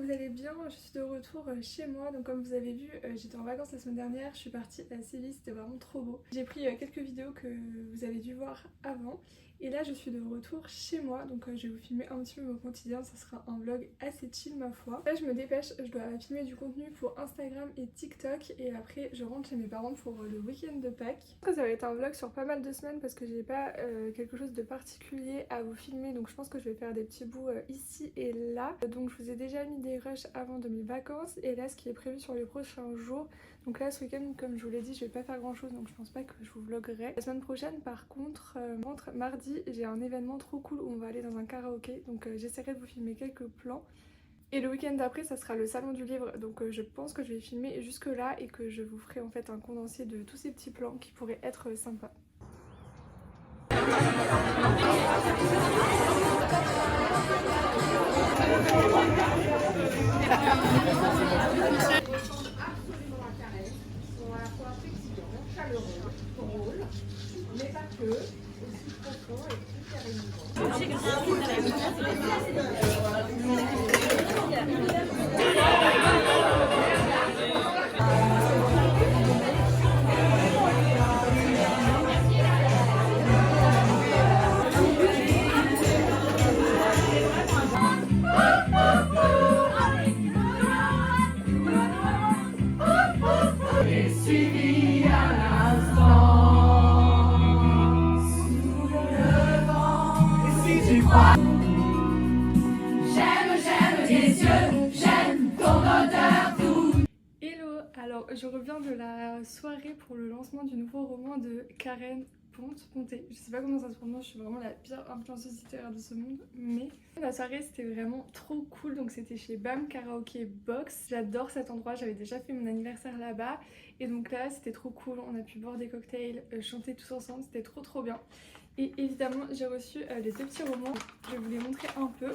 vous allez bien, je suis de retour chez moi. Donc comme vous avez vu, j'étais en vacances la semaine dernière, je suis partie à Séville, c'était vraiment trop beau. J'ai pris quelques vidéos que vous avez dû voir avant. Et là je suis de retour chez moi, donc je vais vous filmer un petit peu mon quotidien, ça sera un vlog assez chill ma foi. Là je me dépêche, je dois filmer du contenu pour Instagram et TikTok et après je rentre chez mes parents pour le week-end de Pâques. Je pense que ça va être un vlog sur pas mal de semaines parce que j'ai pas quelque chose de particulier à vous filmer, donc je pense que je vais faire des petits bouts ici et là. Donc je vous ai déjà mis des rushs avant de mes vacances et là ce qui est prévu sur les prochains jours. Donc là ce week-end comme je vous l'ai dit je vais pas faire grand chose donc je pense pas que je vous vloggerai. La semaine prochaine par contre, mardi j'ai un événement trop cool où on va aller dans un karaoké donc j'essaierai de vous filmer quelques plans. Et le week-end d'après ça sera le salon du livre donc je pense que je vais filmer jusque là et que je vous ferai en fait un condensé de tous ces petits plans qui pourraient être sympas. Mais pas que, aussi profond et plus Alors, je reviens de la soirée pour le lancement du nouveau roman de Karen Ponté. Je sais pas comment ça se prononce, je suis vraiment la pire influenceuse littéraire de ce monde, mais la soirée c'était vraiment trop cool. Donc c'était chez BAM Karaoke Box. J'adore cet endroit, j'avais déjà fait mon anniversaire là-bas et donc là c'était trop cool. On a pu boire des cocktails, chanter tous ensemble, c'était trop bien. Et évidemment j'ai reçu les deux petits romans, je vais vous les montrer un peu.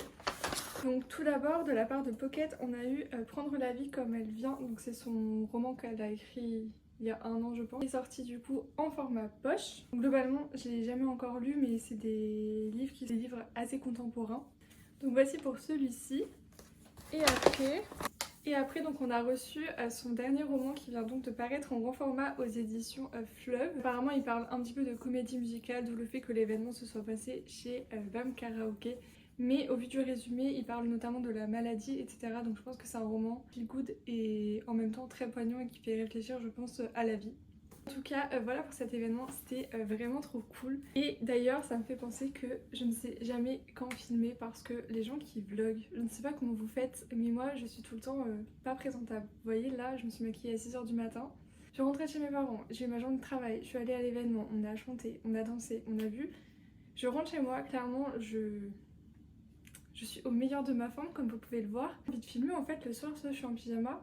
Donc tout d'abord de la part de Pocket on a eu Prendre la vie comme elle vient, donc c'est son roman qu'elle a écrit il y a un an je pense. Il est sorti du coup en format poche. Donc, globalement je l'ai jamais encore lu mais c'est des livres assez contemporains. Donc voici pour celui-ci. Et après donc on a reçu son dernier roman qui vient donc de paraître en grand format aux éditions Fleuve. Apparemment il parle un petit peu de comédie musicale, d'où le fait que l'événement se soit passé chez BAM Karaoke. Mais au vu du résumé, il parle notamment de la maladie, etc. Donc je pense que c'est un roman feel good et en même temps très poignant et qui fait réfléchir, je pense, à la vie. En tout cas, voilà pour cet événement, c'était vraiment trop cool. Et d'ailleurs, ça me fait penser que je ne sais jamais quand filmer parce que les gens qui vloguent, je ne sais pas comment vous faites, mais moi je suis tout le temps pas présentable. Vous voyez, là, je me suis maquillée à 6h du matin. Je suis rentrée chez mes parents, j'ai eu ma journée de travail, je suis allée à l'événement, on a chanté, on a dansé, on a vu. Je rentre chez moi, clairement, je suis au meilleur de ma forme comme vous pouvez le voir. J'ai envie de filmer en fait le soir, soit je suis en pyjama,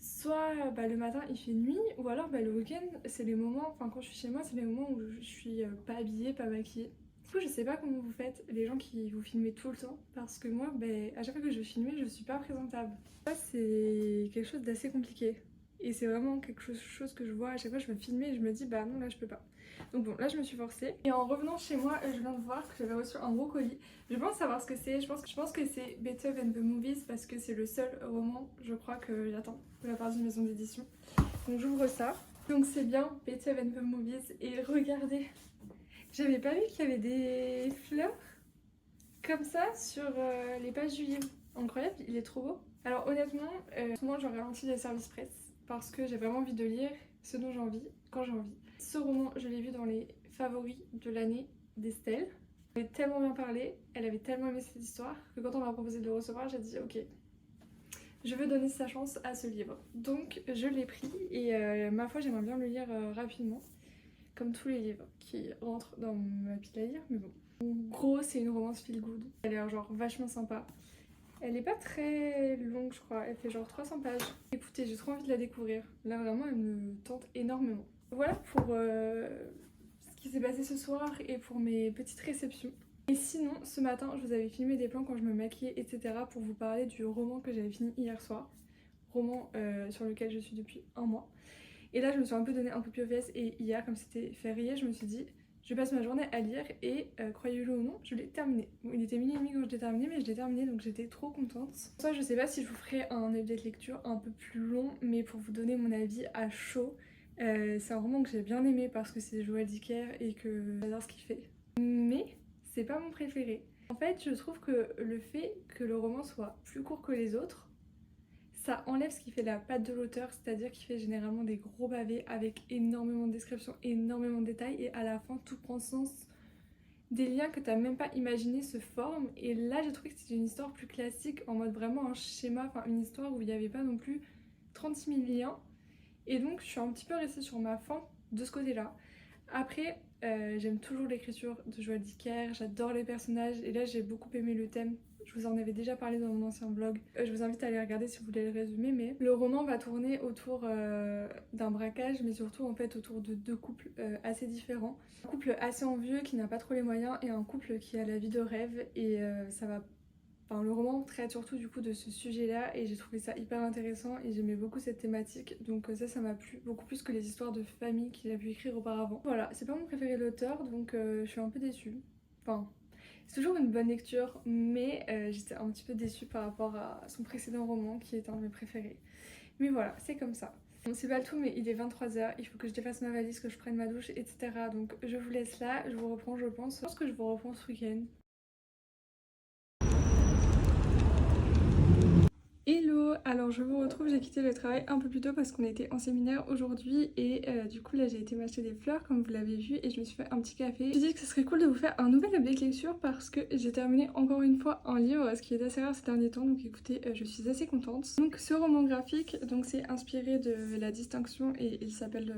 soit le matin il fait nuit, ou alors le week-end c'est les moments, enfin quand je suis chez moi c'est les moments où je suis pas habillée, pas maquillée. Du coup je sais pas comment vous faites les gens qui vous filmez tout le temps parce que moi à chaque fois que je vais filmer je suis pas présentable. Ça c'est quelque chose d'assez compliqué et c'est vraiment quelque chose que je vois à chaque fois je me filmer et je me dis bah non là je peux pas. Donc bon, là je me suis forcée. Et en revenant chez moi, je viens de voir que j'avais reçu un gros colis. Je pense savoir ce que c'est. Je pense que c'est Better Than the Movies parce que c'est le seul roman, je crois, que j'attends de la part d'une maison d'édition. Donc j'ouvre ça. Donc c'est bien Better Than the Movies. Et regardez, j'avais pas vu qu'il y avait des fleurs comme ça sur les pages du livre. Incroyable, il est trop beau. Alors honnêtement, moi j'aurais ralenti les services presse parce que j'ai vraiment envie de lire ce dont j'ai envie, quand j'ai envie. Ce roman, je l'ai vu dans les favoris de l'année d'Estelle. Elle avait tellement bien parlé, elle avait tellement aimé cette histoire que quand on m'a proposé de le recevoir, j'ai dit ok, je veux donner sa chance à ce livre. Donc je l'ai pris et ma foi j'aimerais bien le lire rapidement, comme tous les livres qui rentrent dans ma pile à lire, mais bon. En gros c'est une romance feel good, elle est genre vachement sympa. Elle est pas très longue je crois, elle fait genre 300 pages. Écoutez, j'ai trop envie de la découvrir, là vraiment elle me tente énormément. Voilà pour ce qui s'est passé ce soir et pour mes petites réceptions. Et sinon, ce matin, je vous avais filmé des plans quand je me maquillais, etc. pour vous parler du roman que j'avais fini hier soir. Roman sur lequel je suis depuis un mois. Et là, je me suis un peu donné un peu plus aux fesses et hier, comme c'était férié, je me suis dit Je passe ma journée à lire et croyez-le ou non, je l'ai terminé. Bon, il était 12h30 quand je l'ai terminé, mais je l'ai terminé donc j'étais trop contente. Ça, je sais pas si je vous ferai un update lecture un peu plus long, mais pour vous donner mon avis à chaud, c'est un roman que j'ai bien aimé parce que c'est Joël Dicker et que j'adore ce qu'il fait. Mais c'est pas mon préféré. En fait, je trouve que le fait que le roman soit plus court que les autres, ça enlève ce qui fait la patte de l'auteur, c'est-à-dire qu'il fait généralement des gros pavés avec énormément de descriptions, énormément de détails, et à la fin tout prend sens. Des liens que t'as même pas imaginé se forment, et là j'ai trouvé que c'était une histoire plus classique, en mode vraiment un schéma, enfin une histoire où il n'y avait pas non plus 36 000 liens, et donc je suis un petit peu restée sur ma faim de ce côté-là. Après, j'aime toujours l'écriture de Joël Dicker, j'adore les personnages, et là j'ai beaucoup aimé le thème. Je vous en avais déjà parlé dans mon ancien blog. Je vous invite à aller regarder si vous voulez le résumer, mais le roman va tourner autour d'un braquage, mais surtout en fait autour de deux couples assez différents. Un couple assez envieux qui n'a pas trop les moyens et un couple qui a la vie de rêve, et ça va... Enfin, le roman traite surtout du coup de ce sujet-là et j'ai trouvé ça hyper intéressant et j'aimais beaucoup cette thématique, donc ça m'a plu beaucoup plus que les histoires de famille qu'il a pu écrire auparavant. Voilà, c'est pas mon préféré de l'auteur, donc je suis un peu déçue. Enfin, c'est toujours une bonne lecture, mais j'étais un petit peu déçue par rapport à son précédent roman qui est un de mes préférés. Mais voilà, c'est comme ça. Bon, c'est pas le tout, mais il est 23h, il faut que je défasse ma valise, que je prenne ma douche, etc. Donc je vous laisse là, je vous reprends je pense. Je pense que je vous reprends ce week-end. Hello, alors je vous retrouve, j'ai quitté le travail un peu plus tôt parce qu'on était en séminaire aujourd'hui et du coup là j'ai été m'acheter des fleurs comme vous l'avez vu et je me suis fait un petit café. Je me suis dit que ce serait cool de vous faire un nouvel update lecture parce que j'ai terminé encore une fois un livre, ce qui est assez rare ces derniers temps, donc écoutez, je suis assez contente. Donc ce roman graphique, donc c'est inspiré de La Distinction et il s'appelle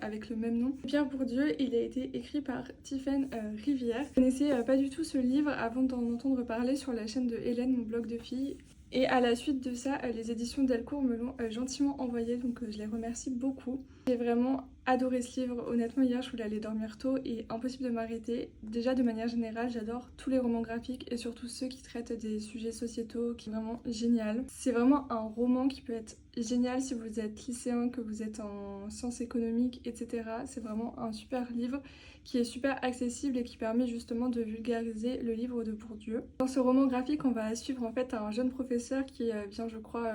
avec le même nom. Pierre Bourdieu, il a été écrit par Tiffaine Rivière. Je connaissais pas du tout ce livre avant d'en entendre parler sur la chaîne de Hélène, mon blog de filles. Et à la suite de ça, les éditions Delcourt me l'ont gentiment envoyé, donc je les remercie beaucoup. J'ai vraiment adoré ce livre, honnêtement hier je voulais aller dormir tôt et impossible de m'arrêter. Déjà de manière générale, j'adore tous les romans graphiques et surtout ceux qui traitent des sujets sociétaux, qui est vraiment génial. C'est vraiment un roman qui peut être génial si vous êtes lycéen, que vous êtes en sciences économiques, etc. C'est vraiment un super livre qui est super accessible et qui permet justement de vulgariser le livre de Bourdieu. Dans ce roman graphique, on va suivre en fait un jeune professeur qui vient, je crois,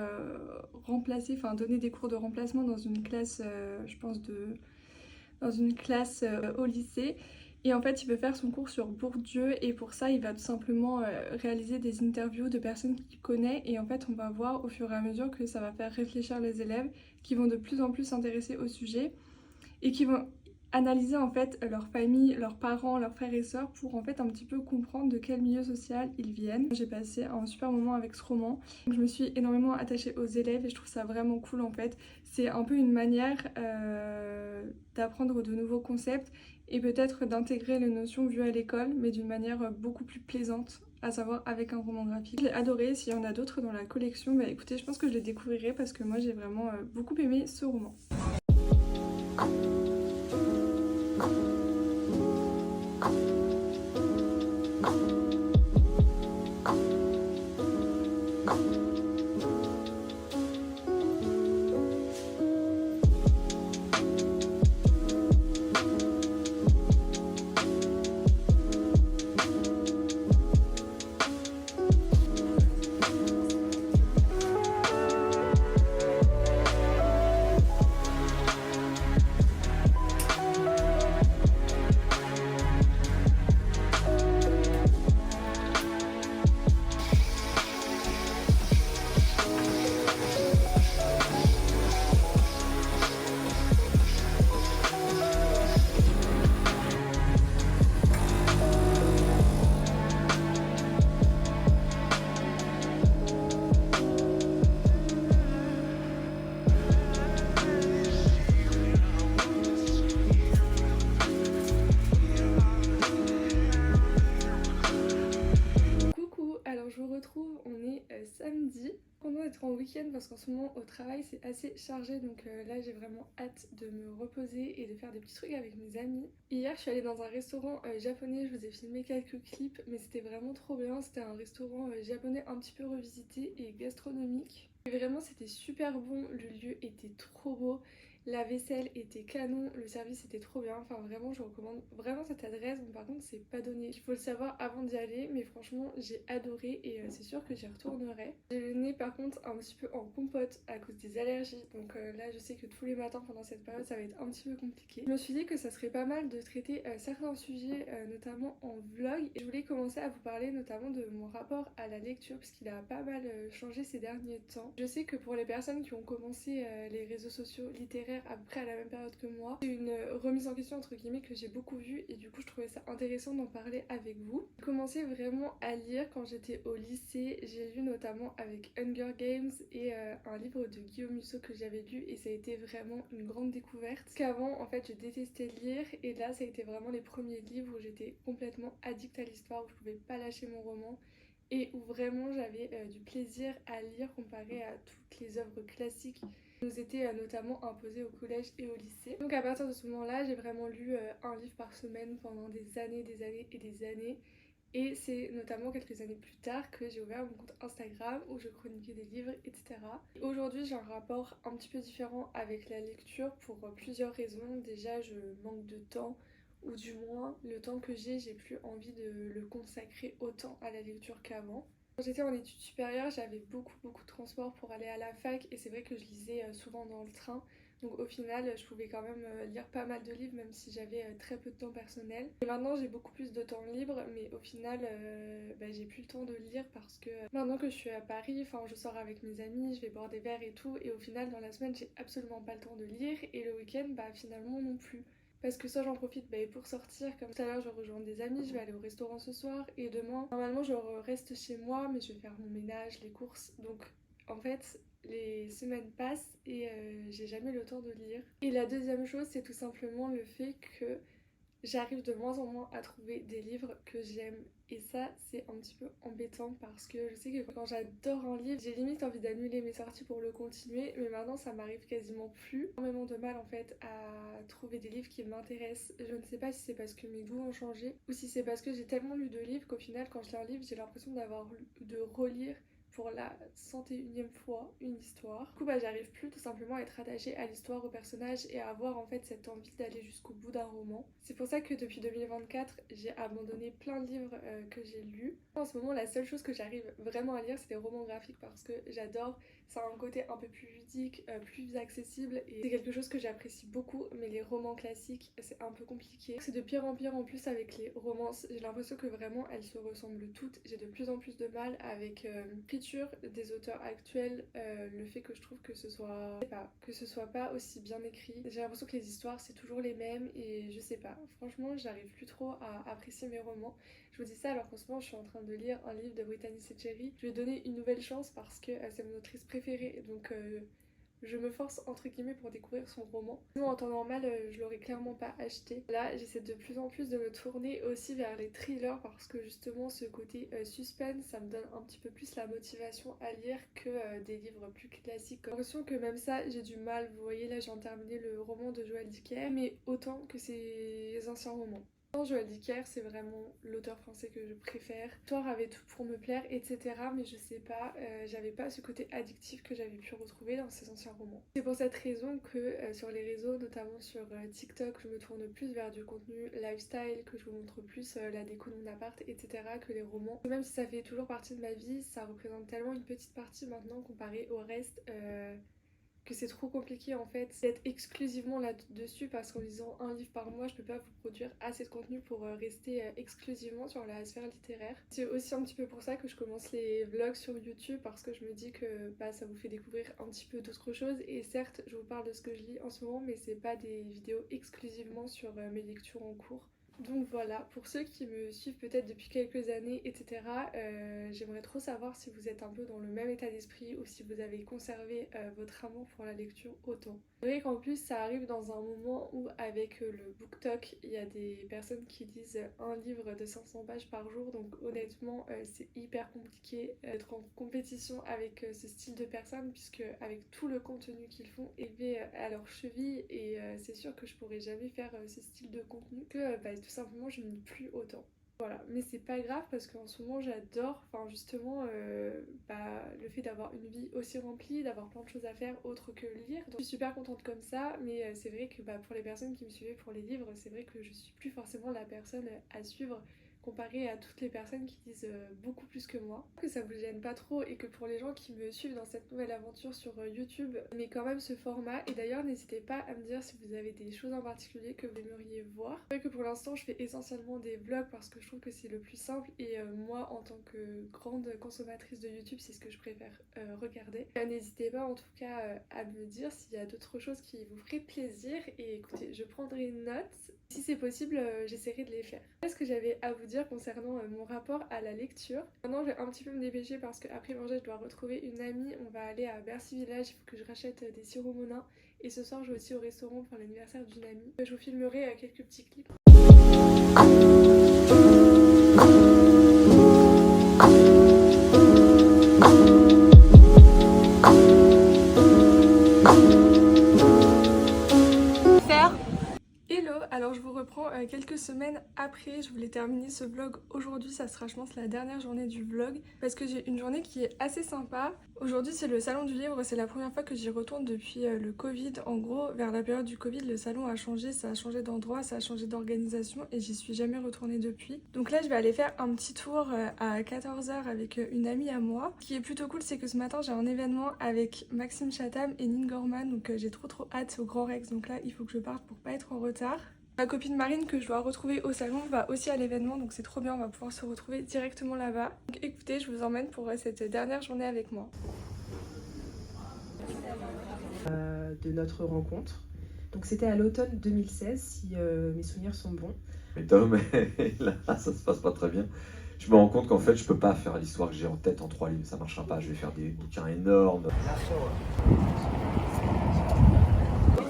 remplacer, enfin donner des cours de remplacement dans une classe, je pense, dans une classe au lycée. Et en fait, il veut faire son cours sur Bourdieu et pour ça, il va tout simplement réaliser des interviews de personnes qu'il connaît. Et en fait, on va voir au fur et à mesure que ça va faire réfléchir les élèves qui vont de plus en plus s'intéresser au sujet et qui vont analyser en fait leur famille, leurs parents, leurs frères et sœurs pour en fait un petit peu comprendre de quel milieu social ils viennent. J'ai passé un super moment avec ce roman. Je me suis énormément attachée aux élèves et je trouve ça vraiment cool en fait. C'est un peu une manière d'apprendre de nouveaux concepts et peut-être d'intégrer les notions vues à l'école mais d'une manière beaucoup plus plaisante, à savoir avec un roman graphique. Je l'ai adoré, s'il y en a d'autres dans la collection, bah écoutez, je pense que je les découvrirai parce que moi j'ai vraiment beaucoup aimé ce roman. Je vous retrouve, on est samedi. Content d'être en week-end parce qu'en ce moment au travail c'est assez chargé donc là j'ai vraiment hâte de me reposer et de faire des petits trucs avec mes amis. Hier je suis allée dans un restaurant japonais, je vous ai filmé quelques clips mais c'était vraiment trop bien. C'était un restaurant japonais un petit peu revisité et gastronomique. Et vraiment c'était super bon, le lieu était trop beau. La vaisselle était canon, le service était trop bien, enfin vraiment je recommande vraiment cette adresse. Bon par contre c'est pas donné, il faut le savoir avant d'y aller, mais franchement j'ai adoré et c'est sûr que j'y retournerai. J'ai le nez par contre un petit peu en compote à cause des allergies, donc là je sais que tous les matins pendant cette période ça va être un petit peu compliqué. Je me suis dit que ça serait pas mal de traiter certains sujets, notamment en vlog, et je voulais commencer à vous parler notamment de mon rapport à la lecture puisqu'il a pas mal changé ces derniers temps. Je sais que pour les personnes qui ont commencé les réseaux sociaux littéraires à peu près à la même période que moi, c'est une remise en question entre guillemets que j'ai beaucoup vue et du coup je trouvais ça intéressant d'en parler avec vous. J'ai commencé vraiment à lire quand j'étais au lycée, j'ai lu notamment avec Hunger Games et un livre de Guillaume Musso que j'avais lu et ça a été vraiment une grande découverte. Parce qu'avant en fait je détestais lire et là ça a été vraiment les premiers livres où j'étais complètement addict à l'histoire, où je pouvais pas lâcher mon roman et où vraiment j'avais du plaisir à lire comparé à toutes les œuvres classiques nous était notamment imposé au collège et au lycée. Donc à partir de ce moment-là, j'ai vraiment lu un livre par semaine pendant des années et des années. Et c'est notamment quelques années plus tard que j'ai ouvert mon compte Instagram où je chroniquais des livres, etc. Aujourd'hui, j'ai un rapport un petit peu différent avec la lecture pour plusieurs raisons. Déjà, je manque de temps, ou du moins, le temps que j'ai plus envie de le consacrer autant à la lecture qu'avant. Quand j'étais en études supérieures, j'avais beaucoup de transport pour aller à la fac et c'est vrai que je lisais souvent dans le train. Donc au final, je pouvais quand même lire pas mal de livres même si j'avais très peu de temps personnel. Et maintenant, j'ai beaucoup plus de temps libre, mais au final, j'ai plus le temps de lire parce que maintenant que je suis à Paris, enfin je sors avec mes amis, je vais boire des verres et tout, et au final dans la semaine, j'ai absolument pas le temps de lire et le week-end, finalement non plus. Parce que soit j'en profite pour sortir, comme tout à l'heure je rejoins des amis, je vais aller au restaurant ce soir et demain normalement je reste chez moi mais je vais faire mon ménage, les courses. Donc en fait les semaines passent et j'ai jamais le temps de lire. Et la deuxième chose c'est tout simplement le fait que j'arrive de moins en moins à trouver des livres que j'aime. Et ça, c'est un petit peu embêtant parce que je sais que quand j'adore un livre, j'ai limite envie d'annuler mes sorties pour le continuer. Mais maintenant, ça m'arrive quasiment plus. J'ai énormément de mal en fait à trouver des livres qui m'intéressent. Je ne sais pas si c'est parce que mes goûts ont changé ou si c'est parce que j'ai tellement lu de livres qu'au final, quand je lis un livre, j'ai l'impression de relire pour la 101e fois une histoire. Du coup j'arrive plus tout simplement à être attachée à l'histoire, au personnage et à avoir en fait cette envie d'aller jusqu'au bout d'un roman. C'est pour ça que depuis 2024 j'ai abandonné plein de livres que j'ai lus. En ce moment la seule chose que j'arrive vraiment à lire c'est des romans graphiques parce que j'adore, ça a un côté un peu plus ludique, plus accessible et c'est quelque chose que j'apprécie beaucoup, mais les romans classiques c'est un peu compliqué. C'est de pire en pire en plus avec les romances, j'ai l'impression que vraiment elles se ressemblent toutes, j'ai de plus en plus de mal avec l'écriture des auteurs actuels, le fait que je trouve que que ce soit pas aussi bien écrit. J'ai l'impression que les histoires c'est toujours les mêmes et je sais pas, franchement j'arrive plus trop à apprécier mes romans. Je vous dis ça alors qu'en ce moment je suis en train de lire un livre de Brittany Seccheri. Je lui ai donné une nouvelle chance parce que c'est mon autrice préférée, donc je me force entre guillemets pour découvrir son roman. Sinon en temps normal je l'aurais clairement pas acheté. Là j'essaie de plus en plus de me tourner aussi vers les thrillers parce que justement ce côté suspense ça me donne un petit peu plus la motivation à lire que des livres plus classiques. J'ai l'impression que même ça j'ai du mal. Vous voyez là j'ai terminé le roman de Joël Dicker mais autant que ses anciens romans. Joël Dicker, c'est vraiment l'auteur français que je préfère. L'histoire avait tout pour me plaire, etc. Mais je sais pas, j'avais pas ce côté addictif que j'avais pu retrouver dans ses anciens romans. C'est pour cette raison que sur les réseaux, notamment sur TikTok, je me tourne plus vers du contenu lifestyle, que je vous montre plus la déco de mon appart, etc. que les romans. Même si ça fait toujours partie de ma vie, ça représente tellement une petite partie maintenant comparé au reste. Que c'est trop compliqué en fait d'être exclusivement là-dessus parce qu'en lisant un livre par mois je peux pas vous produire assez de contenu pour rester exclusivement sur la sphère littéraire. C'est aussi un petit peu pour ça que je commence les vlogs sur YouTube parce que je me dis que ça vous fait découvrir un petit peu d'autres choses et certes je vous parle de ce que je lis en ce moment mais c'est pas des vidéos exclusivement sur mes lectures en cours. Donc voilà, pour ceux qui me suivent peut-être depuis quelques années, etc., j'aimerais trop savoir si vous êtes un peu dans le même état d'esprit ou si vous avez conservé votre amour pour la lecture autant. C'est vrai qu'en plus ça arrive dans un moment où avec le BookTok, il y a des personnes qui lisent un livre de 500 pages par jour, donc honnêtement c'est hyper compliqué d'être en compétition avec ce style de personnes puisque avec tout le contenu qu'ils font élevé à leur cheville et c'est sûr que je pourrais jamais faire ce style de contenu que tout simplement je ne lis plus autant. Voilà, mais c'est pas grave parce qu'en ce moment j'adore, enfin justement, le fait d'avoir une vie aussi remplie, d'avoir plein de choses à faire autre que lire. Donc je suis super contente comme ça, mais c'est vrai que pour les personnes qui me suivaient pour les livres, c'est vrai que je suis plus forcément la personne à suivre comparée à toutes les personnes qui disent beaucoup plus que moi. Que ça vous gêne pas trop et que pour les gens qui me suivent dans cette nouvelle aventure sur YouTube, mais quand même ce format. Et d'ailleurs n'hésitez pas à me dire si vous avez des choses en particulier que vous aimeriez voir. C'est vrai que pour l'instant je fais essentiellement des vlogs parce que je trouve que c'est le plus simple et moi en tant que grande consommatrice de YouTube c'est ce que je préfère regarder. N'hésitez pas en tout cas à me dire s'il y a d'autres choses qui vous feraient plaisir et écoutez, je prendrai une note. Si c'est possible, j'essaierai de les faire. Voilà ce que j'avais à vous dire concernant mon rapport à la lecture. Maintenant, je vais un petit peu me dépêcher parce qu'après manger, je dois retrouver une amie. On va aller à Bercy Village, il faut que je rachète des sirops Monin. Et ce soir, je vais aussi au restaurant pour l'anniversaire d'une amie. Je vous filmerai quelques petits clips. Hello, alors je vous reprends quelques semaines après, je voulais terminer ce vlog aujourd'hui, ça sera je pense la dernière journée du vlog parce que j'ai une journée qui est assez sympa. Aujourd'hui c'est le salon du livre, c'est la première fois que j'y retourne depuis le Covid. En gros, vers la période du Covid, le salon a changé, ça a changé d'endroit, ça a changé d'organisation et j'y suis jamais retournée depuis. Donc là je vais aller faire un petit tour à 14 h avec une amie à moi. Ce qui est plutôt cool c'est que ce matin j'ai un événement avec Maxime Chatham et Nin Gorman, donc j'ai trop hâte au Grand Rex, donc là il faut que je parte pour pas être en retard. Ma copine Marine que je dois retrouver au salon va aussi à l'événement, donc c'est trop bien, on va pouvoir se retrouver directement là-bas. Donc écoutez, je vous emmène pour cette dernière journée avec moi. De notre rencontre. Donc c'était à l'automne 2016 si mes souvenirs sont bons. Mais Tom, là, ça se passe pas très bien. Je me rends compte qu'en fait, je peux pas faire l'histoire que j'ai en tête en 3 livres, ça marchera pas. Je vais faire des bouquins énormes.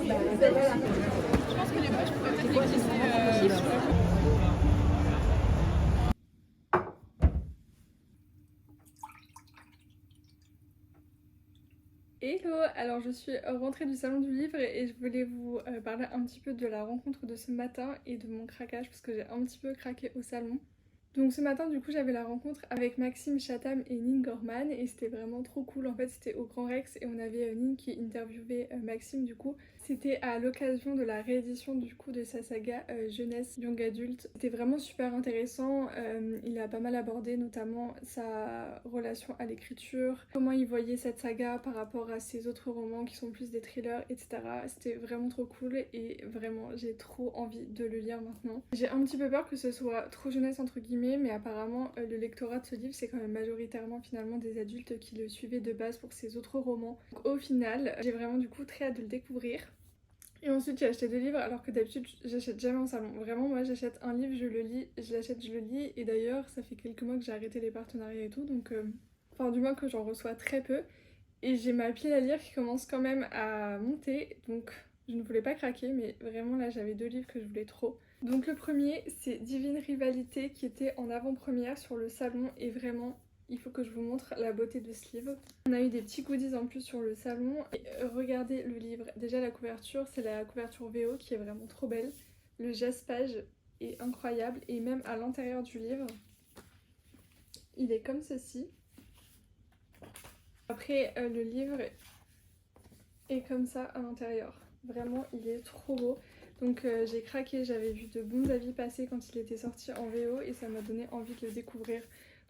Je pense que les pages pourraient peut-être exister sur le... Hello, alors je suis rentrée du salon du livre et je voulais vous parler un petit peu de la rencontre de ce matin et de mon craquage parce que j'ai un petit peu craqué au salon. Donc ce matin du coup j'avais la rencontre avec Maxime Chatham et Nin Gorman et c'était vraiment trop cool. En fait c'était au Grand Rex et on avait Nin qui interviewait Maxime du coup. C'était à l'occasion de la réédition du coup de sa saga jeunesse young adulte. C'était vraiment super intéressant, il a pas mal abordé notamment sa relation à l'écriture, comment il voyait cette saga par rapport à ses autres romans qui sont plus des thrillers, etc. C'était vraiment trop cool et vraiment j'ai trop envie de le lire maintenant. J'ai un petit peu peur que ce soit trop jeunesse entre guillemets, mais apparemment le lectorat de ce livre c'est quand même majoritairement finalement des adultes qui le suivaient de base pour ses autres romans. Donc, au final j'ai vraiment du coup très hâte de le découvrir. Et ensuite j'ai acheté 2 livres alors que d'habitude j'achète jamais en salon. Vraiment moi j'achète un livre, je le lis, je l'achète, je le lis. Et d'ailleurs ça fait quelques mois que j'ai arrêté les partenariats et tout, donc enfin du moins que j'en reçois très peu. Et j'ai ma pile à lire qui commence quand même à monter, donc je ne voulais pas craquer, mais vraiment là j'avais 2 livres que je voulais trop. Donc le premier c'est Divine Rivalité qui était en avant-première sur le salon et vraiment il faut que je vous montre la beauté de ce livre. On a eu des petits goodies en plus sur le salon. Et regardez le livre, déjà la couverture, c'est la couverture VO qui est vraiment trop belle. Le jaspage est incroyable et même à l'intérieur du livre, il est comme ceci. Après le livre est comme ça à l'intérieur. Vraiment il est trop beau. Donc j'ai craqué, j'avais vu de bons avis passer quand il était sorti en VO et ça m'a donné envie de le découvrir.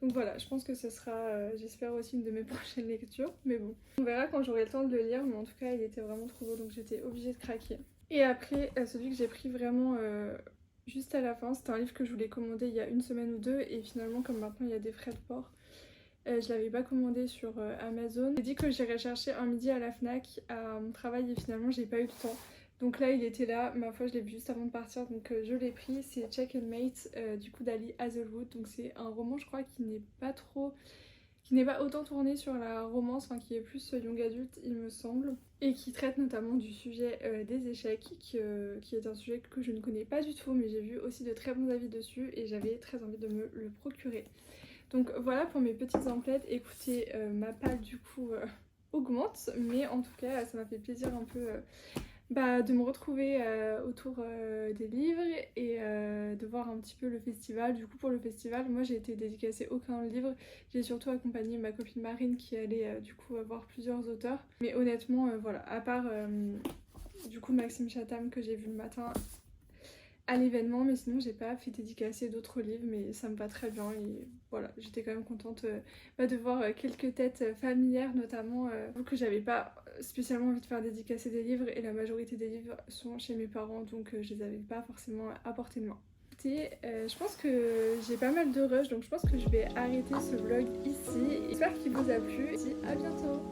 Donc voilà, je pense que ce sera, j'espère aussi une de mes prochaines lectures, mais bon. On verra quand j'aurai le temps de le lire, mais en tout cas il était vraiment trop beau, donc j'étais obligée de craquer. Et après, celui que j'ai pris vraiment juste à la fin, c'était un livre que je voulais commander il y a une semaine ou deux, et finalement comme maintenant il y a des frais de port, je l'avais pas commandé sur Amazon. J'ai dit que j'irais chercher un midi à la FNAC à mon travail et finalement j'ai pas eu le temps. Donc là il était là, ma foi je l'ai vu juste avant de partir, donc je l'ai pris. C'est Check and Mate du coup d'Ali Hazelwood. Donc c'est un roman je crois qui n'est pas autant tourné sur la romance, enfin qui est plus young adulte il me semble. Et qui traite notamment du sujet des échecs, qui est un sujet que je ne connais pas du tout, mais j'ai vu aussi de très bons avis dessus et j'avais très envie de me le procurer. Donc voilà pour mes petites emplettes. Écoutez, ma palle du coup augmente, mais en tout cas ça m'a fait plaisir un peu de me retrouver autour des livres et de voir un petit peu le festival. Du coup, pour le festival, moi j'ai été dédicacée aucun livre. J'ai surtout accompagné ma copine Marine qui allait du coup voir plusieurs auteurs. Mais honnêtement, voilà, à part du coup Maxime Chatham que j'ai vu le matin à l'événement, mais sinon j'ai pas fait dédicacer d'autres livres, mais ça me va très bien et voilà, j'étais quand même contente de voir quelques têtes familières notamment, que j'avais pas spécialement envie de faire dédicacer des livres et la majorité des livres sont chez mes parents, donc je les avais pas forcément à portée de main. Écoutez, je pense que j'ai pas mal de rush, donc je pense que je vais arrêter ce vlog ici. J'espère qu'il vous a plu et à bientôt.